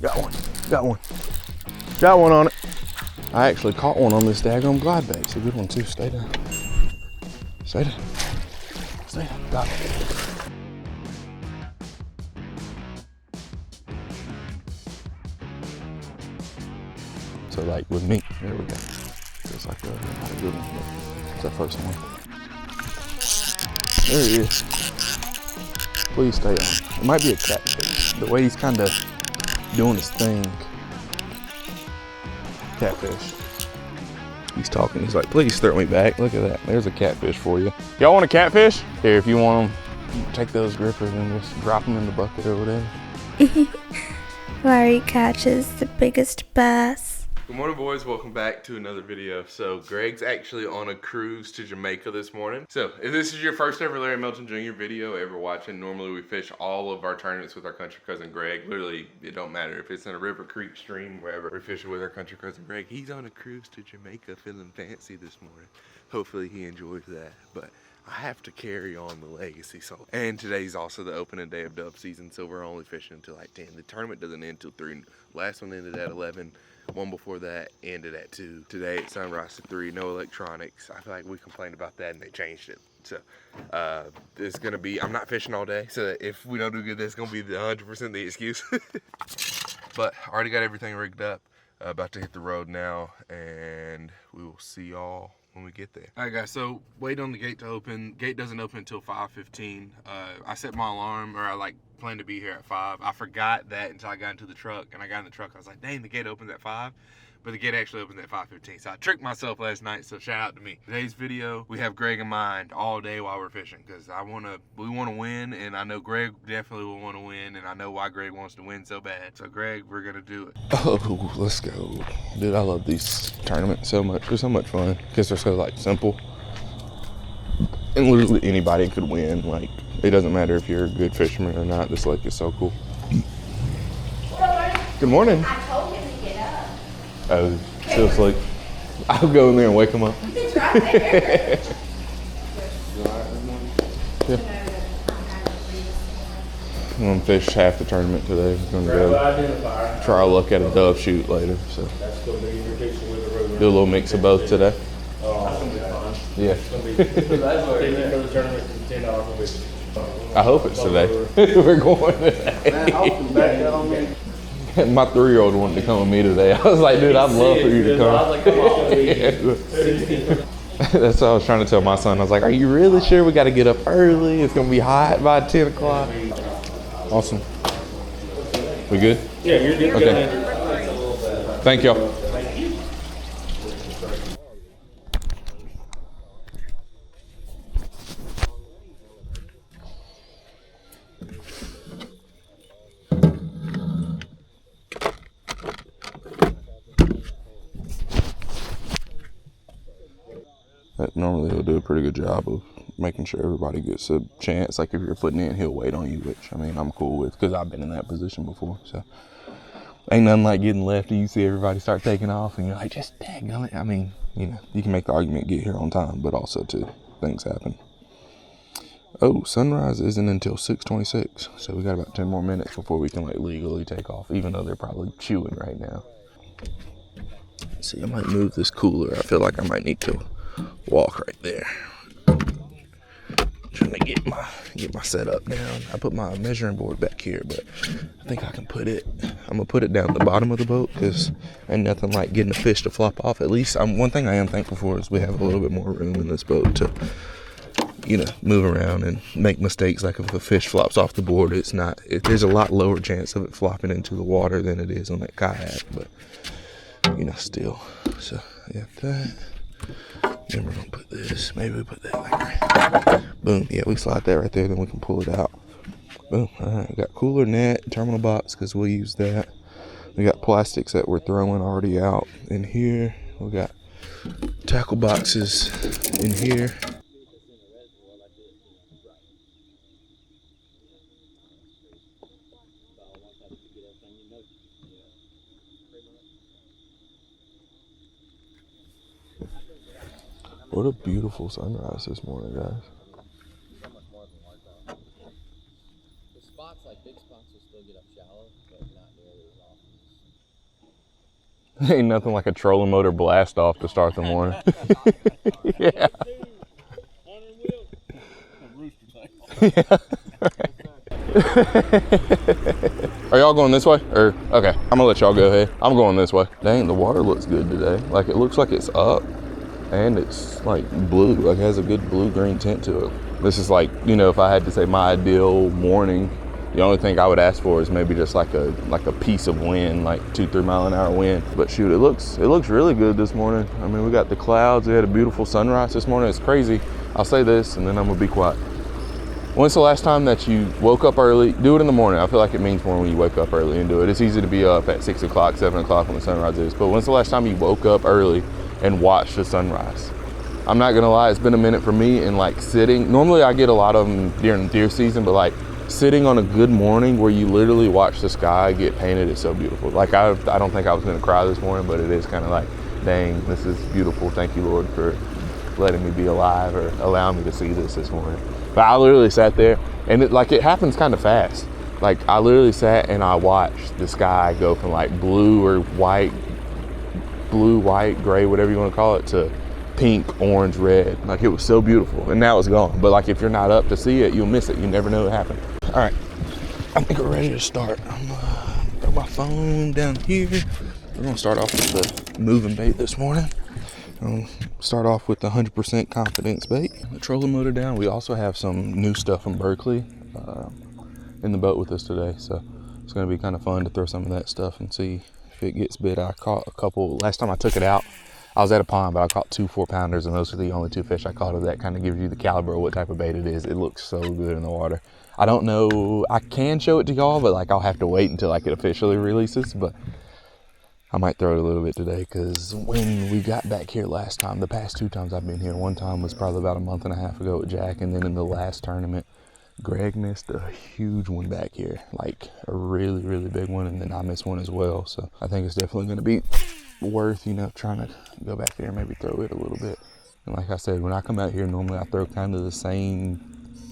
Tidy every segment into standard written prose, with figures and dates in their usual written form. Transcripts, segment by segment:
Got one. Got one. Got one on it. I actually caught one on this daggone glide bait. It's a good one too. Stay down. Stay down. Stay down. Got it. So like with me, there we go. It's like not a good one, but it's our first one. There he is. Please stay on. It might be a catfish. The way he's kind of doing his thing. Catfish. He's talking. He's like, please throw me back. Look at that. There's a catfish for you. Y'all want a catfish? Here, if you want them, take those grippers and just drop them in the bucket or whatever. Larry catches the biggest bass. Good morning, boys. Welcome back to another video. So Greg's actually on a cruise to Jamaica this morning. So if this is your first ever Larry Melton Jr. video ever watching, normally we fish all of our tournaments with our country cousin Greg. Literally, it don't matter if it's in a river, creek, stream, wherever. We're fishing with our country cousin Greg. He's on a cruise to Jamaica feeling fancy this morning. Hopefully he enjoys that. But I have to carry on the legacy. So, and today's also the opening day of dove season, so we're only fishing until like 10. The tournament doesn't end until 3. Last one ended at 11. One before that ended at 2. Today at sunrise to 3, no electronics. I feel like we complained about that and they changed it. So it's gonna be, I'm not fishing all day, so if we don't do good, that's gonna be the 100% the excuse. But I already got everything rigged up. About to hit the road now, and we will see y'all when we get there. All right, guys, so wait on the gate to open. Gate doesn't open until 5:15. I set my alarm, or I planned to be here at 5. I forgot that until I got into the truck, and I got in the truck. I was like, dang, the gate opens at 5. But the gate actually opens at 5:15. So I tricked myself last night, so shout out to me. Today's video, we have Greg in mind all day while we're fishing, because we want to win, and I know Greg definitely will want to win, and I know why Greg wants to win so bad. So Greg, we're gonna do it. Oh, let's go. Dude, I love these tournaments so much. They're so much fun because they're so simple. And literally anybody could win. Like, it doesn't matter if you're a good fisherman or not. This lake is so cool. Good morning. I told him to get up. Oh, still asleep. I'll go in there and wake him up. It's right there. Yeah. I'm gonna fish half the tournament today. I'm gonna go try a look at a dove shoot later. So do a little mix of both today. Yeah. I hope it's today. We're going today. My 3-year-old wanted to come with me today. I was like, dude, I'd love for you to come. That's what I was trying to tell my son. I was like, are you really sure we got to get up early? It's going to be hot by 10 o'clock. Awesome. We good? Yeah, you're good. Okay. Thank y'all. Normally he'll do a pretty good job of making sure everybody gets a chance. Like if you're putting in, he'll wait on you, which I mean I'm cool with because I've been in that position before. So ain't nothing like getting left and you see everybody start taking off and you're like, just daggone it. I mean, you know, you can make the argument get here on time, but also too, things happen. Oh, sunrise isn't until 6:26, so we got about 10 more minutes before we can legally take off, even though they're probably chewing right now. See, I might move this cooler. I feel like I might need to walk right there. Trying to get my setup down. I put my measuring board back here, but I think I can put it. I'm gonna put it down at the bottom of the boat because ain't nothing like getting a fish to flop off. At least one thing I am thankful for is we have a little bit more room in this boat to, you know, move around and make mistakes. Like if a fish flops off the board, there's a lot lower chance of it flopping into the water than it is on that kayak. But you know, still. So yeah, that. Then we're gonna put this, maybe we put that right. Boom, yeah, we slide that right there, then we can pull it out. Boom, all right, we got cooler net, terminal box, because we'll use that. We got plastics that we're throwing already out in here. We got tackle boxes in here. What a beautiful sunrise this morning, guys. So much more than like that. The spots, like big spots, will still get up shallow, but not nearly as often. Ain't nothing like a trolling motor blast off to start the morning. Yeah. Yeah. Are y'all going this way? Or okay, I'm gonna let y'all go ahead. I'm going this way. Dang, the water looks good today. Like it looks like it's up and it's like blue. Like it has a good blue-green tint to it. This is like, you know, if I had to say my ideal morning, the only thing I would ask for is maybe just like a piece of wind, like 2-3 mile an hour wind. But shoot, it looks really good this morning. I mean, we got the clouds. We had a beautiful sunrise this morning. It's crazy. I'll say this and then I'm gonna be quiet. When's the last time that you woke up early? Do it in the morning. I feel like it means more when you wake up early and do it. It's easy to be up at 6 o'clock, 7 o'clock when the sunrise is. But when's the last time you woke up early and watched the sunrise? I'm not gonna lie, it's been a minute for me. And like sitting, normally I get a lot of them during deer season, but like sitting on a good morning where you literally watch the sky get painted is so beautiful. Like I don't think I was gonna cry this morning, but it is kind of like, dang, this is beautiful. Thank you, Lord, for letting me be alive or allowing me to see this morning. But I literally sat there and it happens kind of fast. Like I literally sat and I watched the sky go from like blue, white, gray, whatever you want to call it, to pink, orange, red. Like it was so beautiful and now it's gone. But like if you're not up to see it, you'll miss it. You never know what happened. All right, I think we're ready to start. I'm gonna throw my phone down here. We're gonna start off with the moving bait this morning. Start off with the 100% confidence bait. The trolling motor down. We also have some new stuff from Berkley in the boat with us today, so it's going to be kind of fun to throw some of that stuff and see if it gets bit. I caught a couple last time I took it out. I was at a pond, but I caught 2 4-pounders, and those are the only 2 fish I caught of that. Kind of gives you the caliber of what type of bait it is. It looks so good in the water. I don't know, I can show it to y'all, but like I'll have to wait until like it officially releases. But I might throw it a little bit today, because when we got back here last time, the past 2 times I've been here, one time was probably about a month and a half ago with Jack, and then in the last tournament, Greg missed a huge one back here, like a really, really big one, and then I missed one as well. So I think it's definitely going to be worth, you know, trying to go back there and maybe throw it a little bit. And like I said, when I come out here, normally I throw kind of the same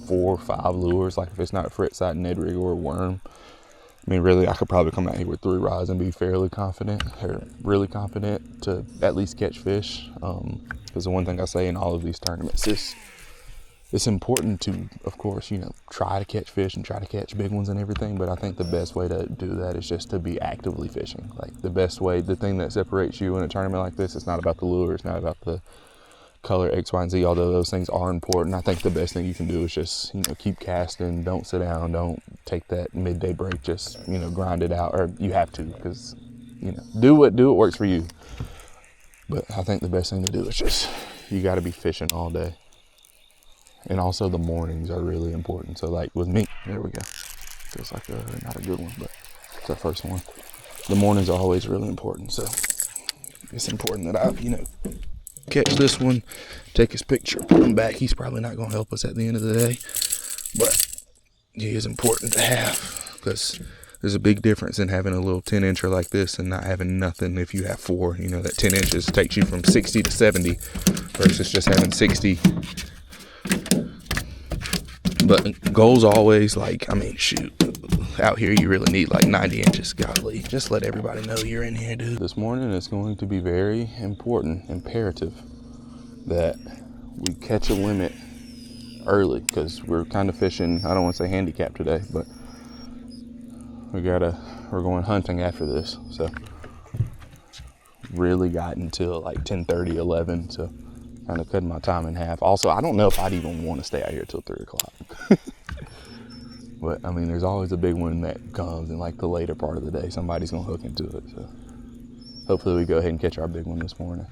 4 or 5 lures. Like if it's not a fret sight, Ned rig, or a worm, I mean, really, I could probably come out here with 3 rods and be fairly confident, or really confident to at least catch fish. Because the one thing I say in all of these tournaments is it's important to, of course, you know, try to catch fish and try to catch big ones and everything. But I think the best way to do that is just to be actively fishing. Like the best way, the thing that separates you in a tournament like this, it's not about the lure, it's not about the color X, Y, and Z, although those things are important. I think the best thing you can do is just, you know, keep casting, don't sit down, don't take that midday break, just, you know, grind it out, or you have to, because, you know, do what works for you. But I think the best thing to do is just, you got to be fishing all day. And also the mornings are really important. So like with me, there we go. Feels like not a good one, but it's our first one. The mornings are always really important. So it's important that I, you know, catch this one, take his picture, put him back. He's probably not going to help us at the end of the day, but he is important to have, because there's a big difference in having a little 10-incher like this and not having nothing. If you have 4, you know, that 10 inches takes you from 60 to 70 versus just having 60. But goals always, like, I mean, shoot, out here you really need like 90 inches. Golly, just let everybody know you're in here, dude. This morning it's going to be very important, imperative that we catch a limit early, because we're kind of fishing, I don't want to say handicap today, but we're going hunting after this. So really got until like 10:30, 11, so kind of cutting my time in half. Also, I don't know if I'd even want to stay out here till 3 o'clock. But I mean, there's always a big one that comes in like the later part of the day. Somebody's gonna hook into it. So hopefully we go ahead and catch our big one this morning.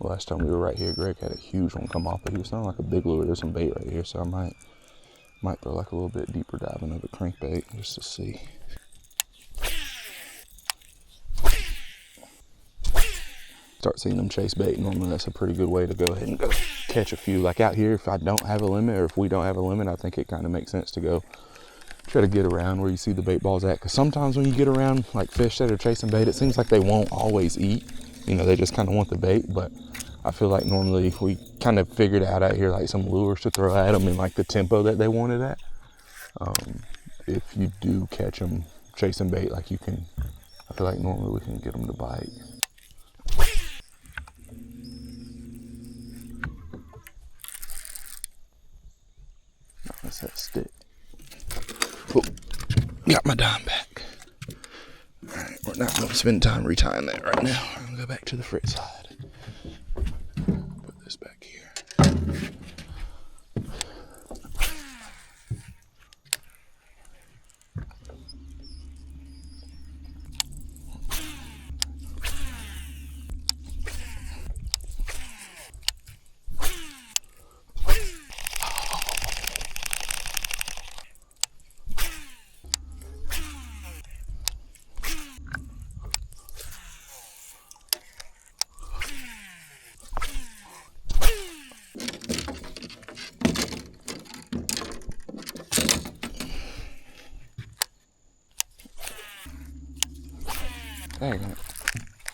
Last time we were right here, Greg had a huge one come off, but he was sounding like a big lure. There's some bait right here, so I might throw like a little bit deeper dive another crankbait just to see. Start seeing them chase bait. Normally that's a pretty good way to go ahead and go catch a few. Like out here, if I don't have a limit, or if we don't have a limit, I think it kind of makes sense to go try to get around where you see the bait balls at. Because sometimes when you get around like fish that are chasing bait, it seems like they won't always eat. You know, they just kind of want the bait. But I feel like normally we kind of figured out here like some lures to throw at them in like the tempo that they wanted at. If you do catch them chasing bait, like you can, I feel like normally we can get them to bite. Oh, got my dime back. All right, we're not going to spend time retying that right now. I'm going to go back to the frit side. Put this back here. Dang it.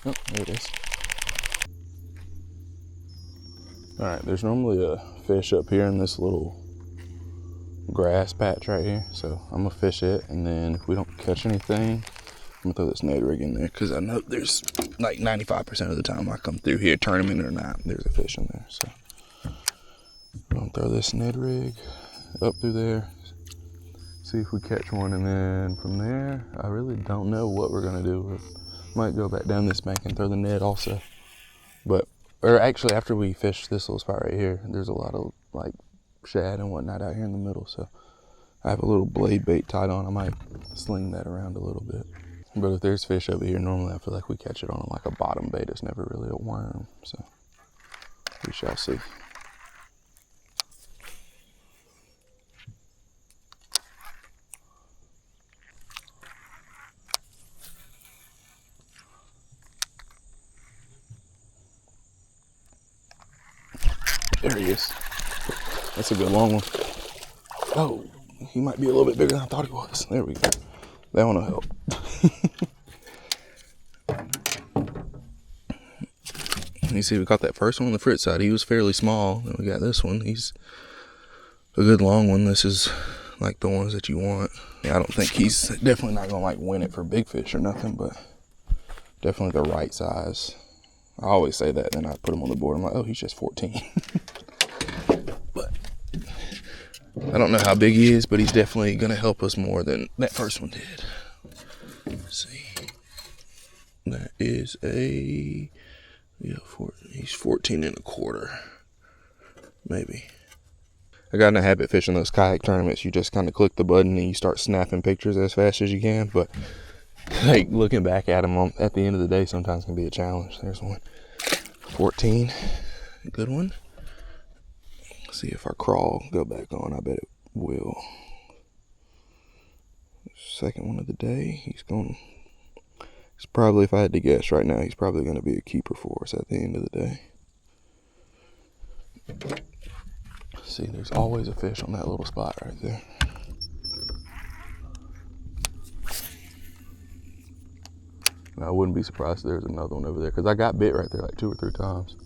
Oh, there it is. Alright, there's normally a fish up here in this little grass patch right here. So I'm gonna fish it, and then if we don't catch anything, I'm gonna throw this Ned rig in there, because I know there's like 95% of the time I come through here, tournament or not, there's a fish in there. So I'm gonna throw this Ned rig up through there, see if we catch one, and then from there, I really don't know what we're gonna do. We might go back down this bank and throw the Ned also. But, or actually after we fish this little spot right here, there's a lot of like shad and whatnot out here in the middle. So I have a little blade bait tied on. I might sling that around a little bit. But if there's fish over here, normally I feel like we catch it on like a bottom bait. It's never really a worm. So we shall see. There he is. That's a good long one. Oh, he might be a little bit bigger than I thought he was. There we go. That one will help. You see, we caught that first one on the frit side. He was fairly small. Then we got this one. He's a good long one. This is like the ones that you want. I don't think he's definitely not gonna like win it for big fish or nothing, but definitely the right size. I always say that, then I put him on the board. I'm like, oh, he's just 14. But I don't know how big he is, but he's definitely going to help us more than that first one did. Let's see. That is a, yeah, he's 14 and a quarter, maybe. I got in a habit fishing those kayak tournaments. You just kind of click the button and you start snapping pictures as fast as you can, but like looking back at them at the end of the day sometimes can be a challenge. There's one. 14. Good one. Let's see if our crawl go back on. I bet it will. Second one of the day. He's probably, if I had to guess right now, he's probably going to be a keeper for us at the end of the day. See, there's always a fish on that little spot right there. And I wouldn't be surprised if there's another one over there, because I got bit right there like 2 or 3 times.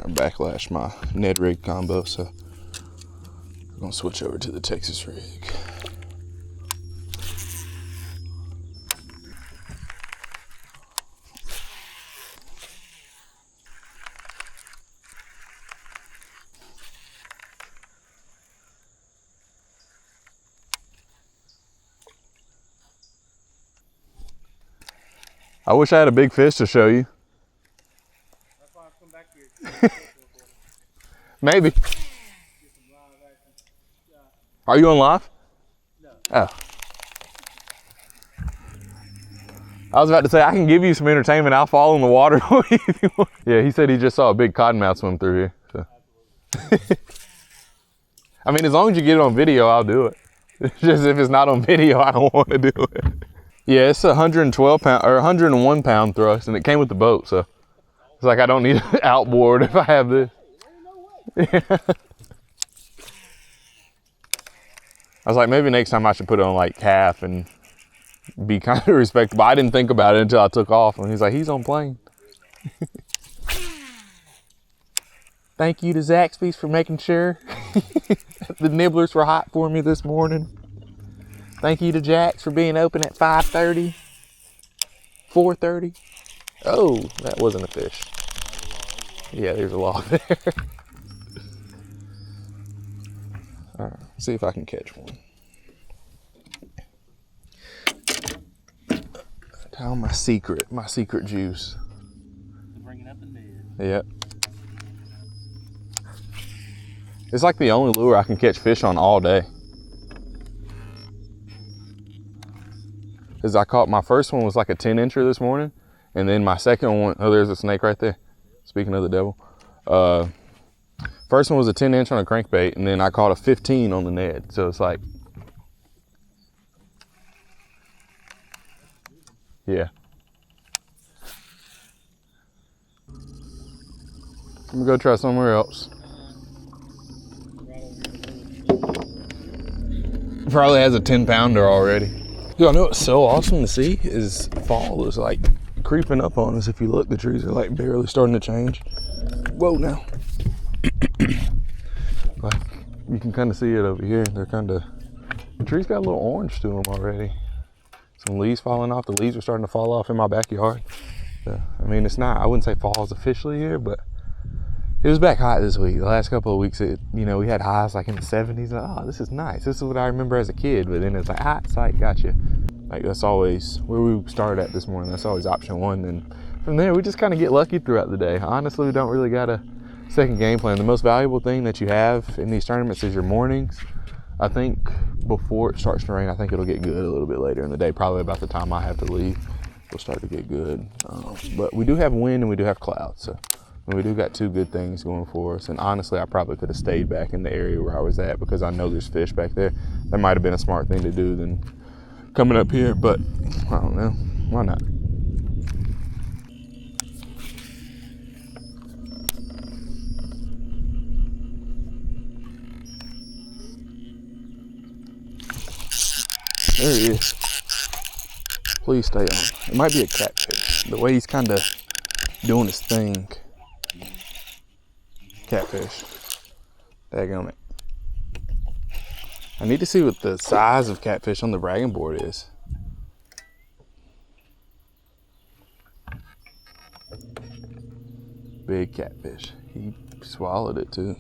Backlash my Ned rig combo, so we're gonna switch over to the Texas rig. I wish I had a big fish to show you. That's why I've come back here. Maybe. Are you on live? No. Oh. I was about to say, I can give you some entertainment. I'll fall in the water if you want. Yeah, he said he just saw a big cottonmouth swim through here. So. I mean, as long as you get it on video, I'll do it. It's just if it's not on video, I don't want to do it. Yeah, it's a 112 pound or 101 pound thrust, and it came with the boat, so it's like I don't need an outboard if I have this. Yeah. I was like, maybe next time I should put it on like calf and be kind of respectable. I didn't think about it until I took off, and he's like, he's on plane. Thank you to Zaxby's for making sure the nibblers were hot for me this morning. Thank you to Jack's for being open at 5:30, 4:30. Oh, that wasn't a fish. Yeah, there's a log there. All right, see if I can catch one. Tell my secret juice. Bringing up the bed. Yep. It's like the only lure I can catch fish on all day. Cause I caught, my first one was like a 10-incher this morning. And then my second one, oh, there's a snake right there. Speaking of the devil. First one was a 10-inch on a crankbait, and then I caught a 15 on the Ned. So it's like, yeah. I'm gonna go try somewhere else. Probably has a 10-pounder already. Dude, I know what's so awesome to see is fall is like creeping up on us. If you look, the trees are like barely starting to change. Whoa, now. Like, you can kind of see it over here. They're kind of, the trees got a little orange to them already. Some leaves falling off. The leaves are starting to fall off in my backyard. So, I mean, it's not, I wouldn't say fall is officially here, but it was back hot this week. The last couple of weeks, we had highs like in the 70s. Like, oh, this is nice. This is what I remember as a kid. But then it's like, hot sight, gotcha. Like, that's always where we started at this morning. That's always option one. And from there, we just kind of get lucky throughout the day. Honestly, we don't really got a second game plan. The most valuable thing that you have in these tournaments is your mornings. I think before it starts to rain, I think it'll get good a little bit later in the day. Probably about the time I have to leave, it'll start to get good. But we do have wind and we do have clouds. So we do got two good things going for us. And honestly, I probably could have stayed back in the area where I was at because I know there's fish back there. That might have been a smart thing to do than coming up here, but I don't know. Why not? There he is. Please stay on. It might be a catfish. The way he's kind of doing his thing. Catfish. Daggum it. I need to see what the size of catfish on the bragging board is. Big catfish. He swallowed it too.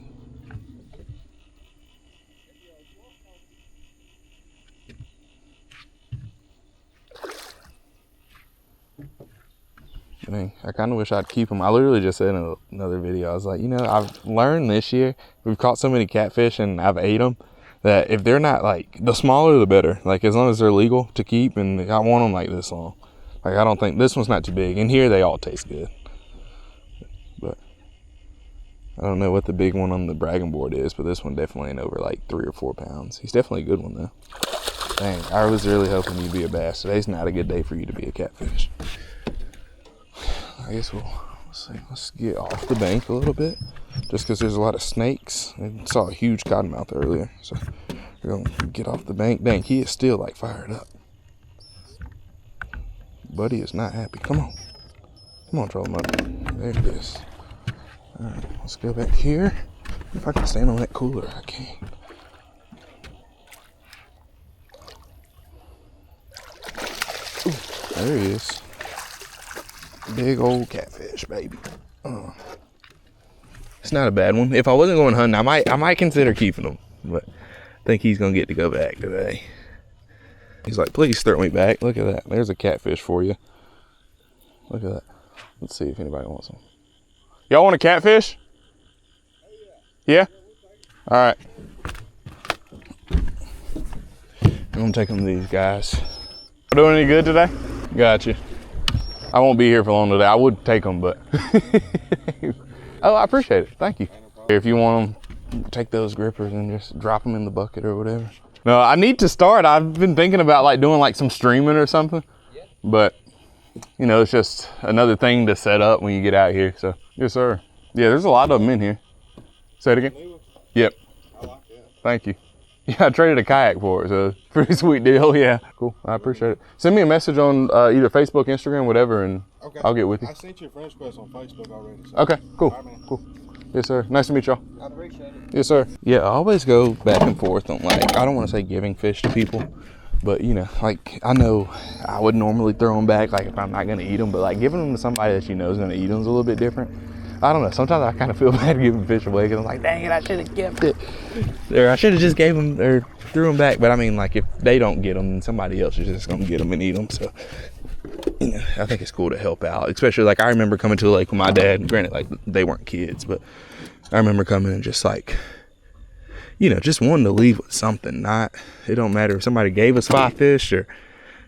Dang, I kind of wish I'd keep them. I literally just said in another video, I was like, I've learned this year, we've caught so many catfish and I've ate them, that if they're not like, the smaller the better. Like as long as they're legal to keep, and I want them like this long. Like I don't think, this one's not too big. In here, they all taste good. But I don't know what the big one on the bragging board is, but this one definitely ain't over like 3 or 4 pounds. He's definitely a good one though. Dang, I was really hoping you'd be a bass. Today's not a good day for you to be a catfish. I guess let's get off the bank a little bit, just because there's a lot of snakes. I saw a huge cottonmouth earlier, so we're gonna get off the bank. Dang, he is still like fired up. Buddy is not happy. Come on, troll him up. There it is. All right, let's go back here. If I can stand on that cooler, I can. Ooh, there he is. Big old catfish, baby. It's not a bad one. If I wasn't going hunting, I might consider keeping him, but I think he's gonna get to go back today. He's like, please throw me back. Look at that. There's a catfish for you. Look at that. Let's see if anybody wants them. Y'all want a catfish? Yeah? All right. I'm gonna take them to these guys. Doing any good today? Gotcha. I won't be here for long today. I would take them, but oh, I appreciate it. Thank you. If you want them, take those grippers and just drop them in the bucket or whatever. No, I need to start. I've been thinking about like doing like some streaming or something, but it's just another thing to set up when you get out here. So yes, sir. Yeah, there's a lot of them in here. Say it again. Yep. I like that. Thank you. Yeah, I traded a kayak for it, so pretty sweet deal. Yeah, cool. I appreciate it. Send me a message on either Facebook, Instagram, whatever, and Okay. I'll get with you. I sent you a friend request on Facebook already. So. Okay, cool. All right, man. Cool. Yes, sir. Nice to meet y'all. I appreciate it. Yes, sir. Yeah, I always go back and forth on, like, I don't want to say giving fish to people, but, you know, like, I know I would normally throw them back, like, if I'm not going to eat them, but, like, giving them to somebody that you know is going to eat them is a little bit different. I don't know. Sometimes I kind of feel bad giving fish away because I'm like, dang it, I should have kept it. Or I should have just gave them or threw them back. But I mean, like, if they don't get them, then somebody else is just going to get them and eat them. So, you know, I think it's cool to help out. Especially, like, I remember coming to the lake with my dad. Granted, like, they weren't kids, but I remember coming and just, like, you know, just wanting to leave with something. Not, it don't matter if somebody gave us 5 fish or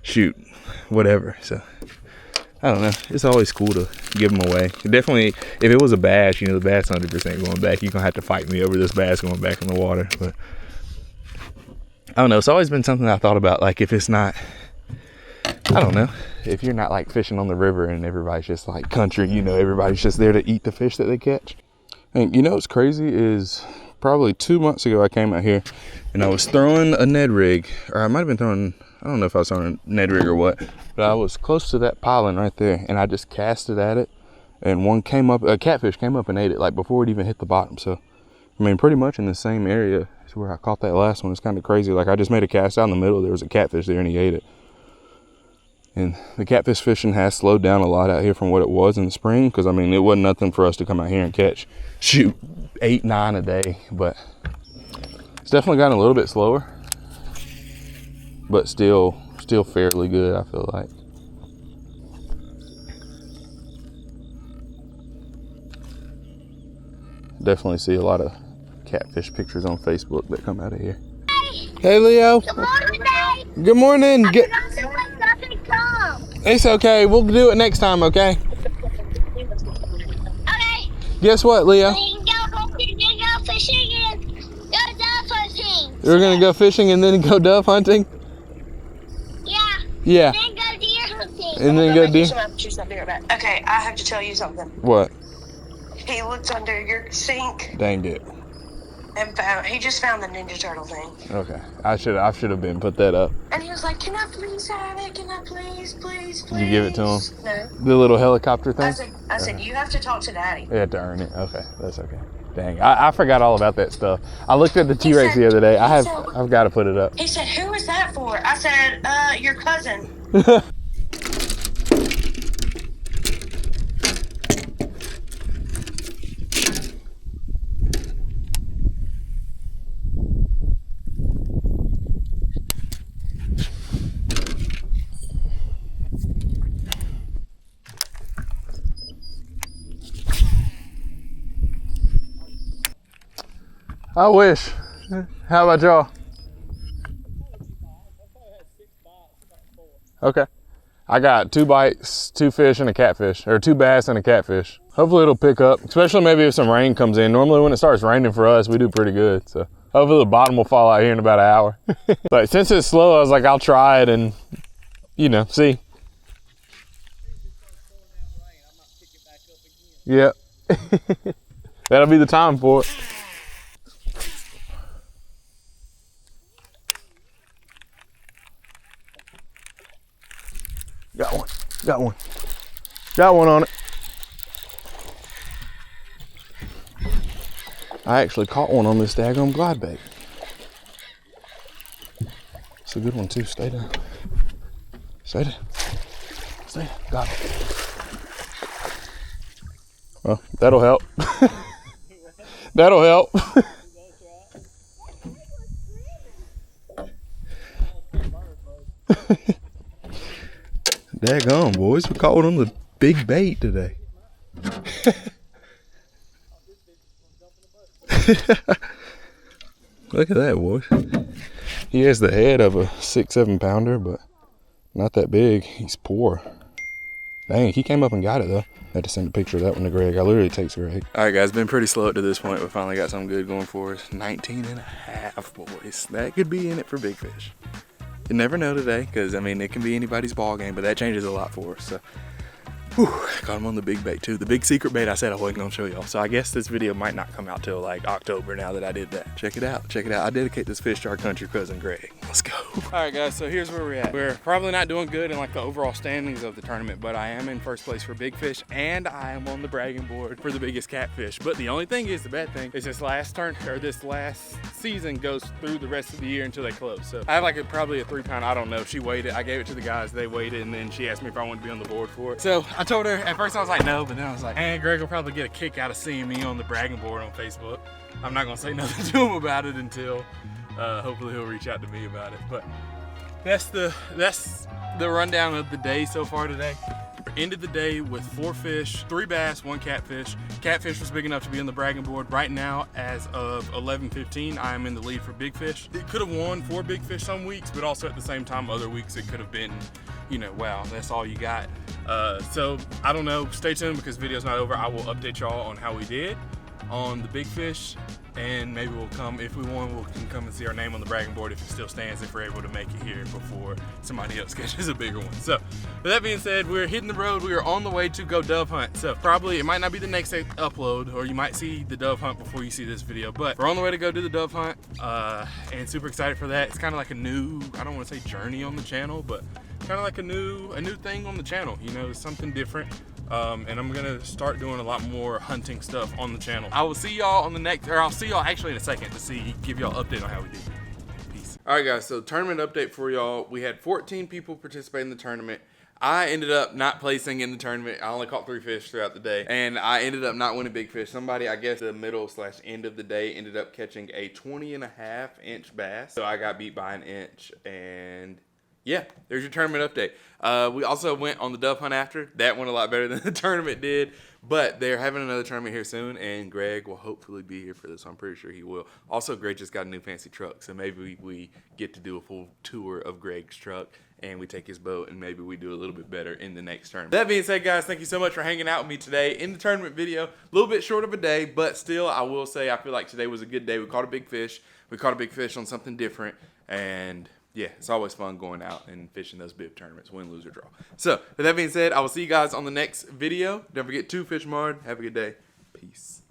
shoot, whatever. So, I don't know. It's always cool to give them away. Definitely, if it was a bass, you know, the bass 100% going back. You're going to have to fight me over this bass going back in the water. But I don't know. It's always been something I thought about. Like, if it's not, I don't know. If you're not, like, fishing on the river and everybody's just, like, country, you know, everybody's just there to eat the fish that they catch. And, you know, what's crazy is probably 2 months ago I came out here and I was throwing a Ned rig. Or I might have been throwing, I don't know if I was throwing a Ned rig or what. But I was close to that piling right there, and I just cast it at it, and one came up, a catfish came up and ate it, like before it even hit the bottom. So, I mean, pretty much in the same area is where I caught that last one. It's kind of crazy. Like, I just made a cast out in the middle, there was a catfish there, and he ate it. And the catfish fishing has slowed down a lot out here from what it was in the spring, because, I mean, it wasn't nothing for us to come out here and catch, shoot, 8, 9 a day, but it's definitely gotten a little bit slower, but still fairly good, I feel like. Definitely see a lot of catfish pictures on Facebook that come out of here. Hey, Leo. Good morning, Dave. Good morning. I forgot to wake up and come. It's okay. We'll do it next time, okay? Okay. Guess what, Leo? We can go fishing and go dove hunting. We're going to go fishing and then go dove hunting? Yeah. Yeah. Then go deer hunting. And then go deer? Okay, I have to tell you something. What? He looked under your sink Dang it. and he just found the Ninja Turtle thing. Okay. I should have been put that up. And he was like, can I please have it? Can I please? Did you give it to him? No. The little helicopter thing? I said, you have to talk to Daddy. You had to earn it. Okay, that's okay. Dang, I forgot all about that stuff. I looked at the T-Rex said- the other day. he said- I've got to put it up. He said, who is that for? I said, your cousin. I wish. How about y'all? Okay. I got 2 bites, 2 fish, and a catfish, or 2 bass and a catfish. Hopefully it'll pick up, especially maybe if some rain comes in. Normally when it starts raining for us, we do pretty good. So hopefully the bottom will fall out here in about an hour. But since it's slow, I was like, I'll try it and, you know, see. Yep. That'll be the time for it. Got one on it. I actually caught one on this daggone glide bait. It's a good one too. Stay down. Stay down. Stay down. Got it. Well, that'll help. That'll help. Daggone, boys. We caught one on the big bait today. Look at that, boys. He has the head of a 6-7 pounder, but not that big. He's poor. Dang, he came up and got it though. I had to send a picture of that one to Greg. I literally text Greg. All right, guys, been pretty slow up to this point. We finally got something good going for us. 19.5, boys. That could be in it for big fish. You never know today, because I mean, it can be anybody's ball game, but that changes a lot for us. So Whew, got him on the big bait too. The big secret bait I said I wasn't gonna show y'all. So I guess this video might not come out till like October now that I did that. Check it out, check it out. I dedicate this fish to our country cousin Greg. Let's go. All right guys, so here's where we're at. We're probably not doing good in like the overall standings of the tournament, but I am in first place for big fish and I am on the bragging board for the biggest catfish. But the only thing is, the bad thing is this last season goes through the rest of the year until they close. So I have like probably a 3-pound, I don't know. She weighed it, I gave it to the guys, they weighed it, and then she asked me if I wanted to be on the board for it. So I told her, at first I was like no, but then I was like, Greg will probably get a kick out of seeing me on the bragging board on Facebook. I'm not gonna say nothing to him about it until hopefully he'll reach out to me about it. But that's the rundown of the day so far today. Ended the day with 4 fish, 3 bass, 1 catfish. Catfish was big enough to be on the bragging board. Right now, as of 11:15, I am in the lead for big fish. It could have won 4 big fish some weeks, but also at the same time, other weeks it could have been, you know, wow, that's all you got. So I don't know, stay tuned because the video's not over. I will update y'all on how we did on the big fish, and maybe we'll come, if we won, we can come and see our name on the bragging board if it still stands, if we're able to make it here before somebody else catches a bigger one. So with that being said, we're hitting the road. We are on the way to go dove hunt. So probably it might not be the next upload, or you might see the dove hunt before you see this video, but we're on the way to go do the dove hunt, and super excited for that. It's kind of like a new, I don't want to say journey on the channel, but kind of like a new thing on the channel, you know, something different. And I'm gonna start doing a lot more hunting stuff on the channel. I will see y'all on the next, or I'll see y'all actually in a second to give y'all an update on how we did. Peace. All right guys, so tournament update for y'all. We had 14 people participate in the tournament. I ended up not placing in the tournament. I only caught 3 fish throughout the day, and I ended up not winning big fish. Somebody, I guess the middle/end of the day, ended up catching a 20.5-inch bass. So I got beat by an inch, and yeah, there's your tournament update. We also went on the dove hunt after. That went a lot better than the tournament did, but they're having another tournament here soon, and Greg will hopefully be here for this. I'm pretty sure he will. Also, Greg just got a new fancy truck, so maybe we get to do a full tour of Greg's truck, and we take his boat, and maybe we do a little bit better in the next tournament. That being said, guys, thank you so much for hanging out with me today in the tournament video. A little bit short of a day, but still, I will say I feel like today was a good day. We caught a big fish. We caught a big fish on something different, and yeah, it's always fun going out and fishing those Bibb tournaments, win, lose, or draw. So, with that being said, I will see you guys on the next video. Don't forget to fish hard. Have a good day. Peace.